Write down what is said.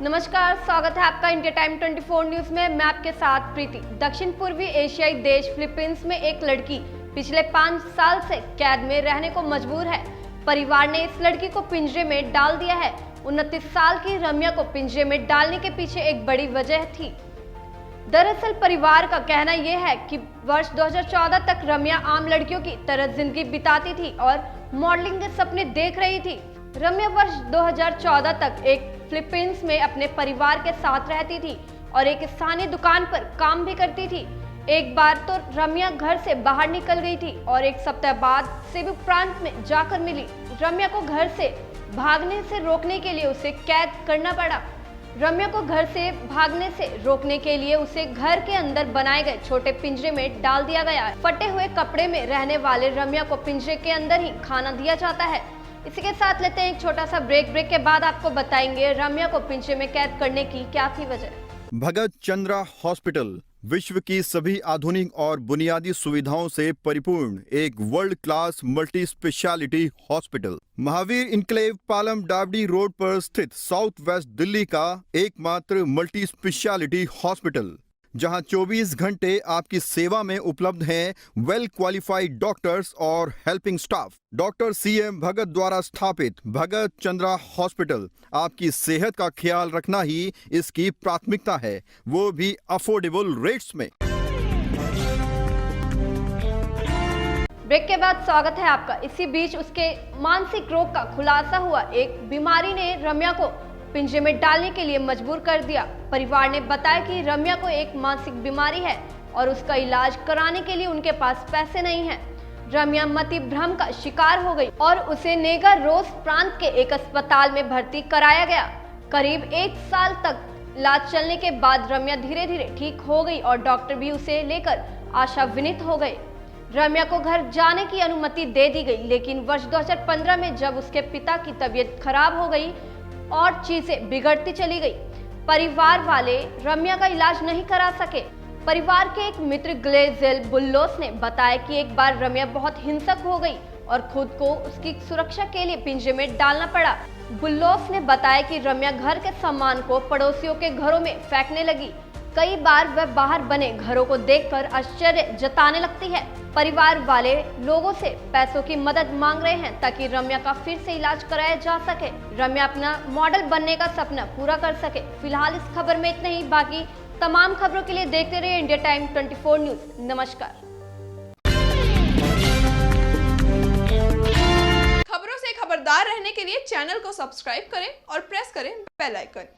नमस्कार, स्वागत है आपका इंडिया टाइम 24 न्यूज में। मैं आपके साथ प्रीति। दक्षिण पूर्वी एशियाई देश फिलीपींस में एक लड़की पिछले 5 साल से कैद में रहने को मजबूर है। परिवार ने इस लड़की को पिंजरे में डाल दिया है। 29 साल की रम्या को पिंजरे में डालने के पीछे एक बड़ी वजह थी। दरअसल परिवार का कहना यह है कि वर्ष 2014 तक रम्या आम लड़कियों की तरह जिंदगी बिताती थी और मॉडलिंग के सपने देख रही थी। रम्या वर्ष 2014 तक एक फिलीपींस में अपने परिवार के साथ रहती थी और एक स्थानीय दुकान पर काम भी करती थी। एक बार तो रम्या घर से बाहर निकल गई थी और एक सप्ताह बाद सेबू प्रांत में जाकर मिली। रम्या को घर से भागने से रोकने के लिए उसे कैद करना पड़ा। रम्या को घर से भागने से रोकने के लिए उसे घर के अंदर बनाए गए छोटे पिंजरे में डाल दिया गया। फटे हुए कपड़े में रहने वाले रम्या को पिंजरे के अंदर ही खाना दिया जाता है। इसी के साथ लेते हैं एक छोटा सा ब्रेक के बाद आपको बताएंगे रम्या को पिंजरे में कैद करने की क्या थी वजह। भगत चंद्रा हॉस्पिटल विश्व की सभी आधुनिक और बुनियादी सुविधाओं से परिपूर्ण एक world class multi speciality hospital Mahavir enclave Palam डावडी रोड पर स्थित साउथ वेस्ट दिल्ली का एकमात्र मल्टी स्पेशलिटी हॉस्पिटल, जहां 24 घंटे आपकी सेवा में उपलब्ध हैं वेल क्वालिफाइड डॉक्टर्स और हेल्पिंग स्टाफ। डॉक्टर CM भगत द्वारा स्थापित भगत चंद्रा हॉस्पिटल आपकी सेहत का ख्याल रखना ही इसकी प्राथमिकता है, वो भी अफोर्डेबल रेट्स में। ब्रेक के बाद स्वागत है आपका। इसी बीच उसके मानसिक रोग का खुलासा हुआ। एक बीमारी ने रम्या को पिंजरे में डालने के लिए मजबूर कर दिया। परिवार ने बताया कि रम्या को एक मानसिक बीमारी है और उसका इलाज कराने के लिए उनके पास पैसे नहीं हैं। रम्या मति भ्रम का शिकार हो गई और उसे नेगर रोज प्रांत के एक अस्पताल में भर्ती कराया गया। करीब 1 साल तक इलाज चलने के बाद रम्या धीरे धीरे ठीक हो गई और डॉक्टर भी उसे लेकर आशान्वित हो गए। रम्या को घर जाने की अनुमति दे दी गई, लेकिन वर्ष 2015 में जब उसके पिता की तबीयत खराब हो गई और चीजें बिगड़ती चली गई, परिवार वाले रम्या का इलाज नहीं करा सके। परिवार के एक मित्र ग्लेजेल बुल्लोस ने बताया कि एक बार रम्या बहुत हिंसक हो गई और खुद को उसकी सुरक्षा के लिए पिंजरे में डालना पड़ा। बुल्लोस ने बताया कि रम्या घर के सामान को पड़ोसियों के घरों में फेंकने लगी। कई बार वह बाहर बने घरों को देखकर आश्चर्य जताने लगती है। परिवार वाले लोगों से पैसों की मदद मांग रहे हैं ताकि रम्या का फिर से इलाज कराया जा सके, रम्या अपना मॉडल बनने का सपना पूरा कर सके। फिलहाल इस खबर में इतना ही। बाकी तमाम खबरों के लिए देखते रहिए इंडिया टाइम 24 न्यूज। नमस्कार। खबरों से खबरदार रहने के लिए चैनल को सब्सक्राइब करें और प्रेस करें बेल आइकन।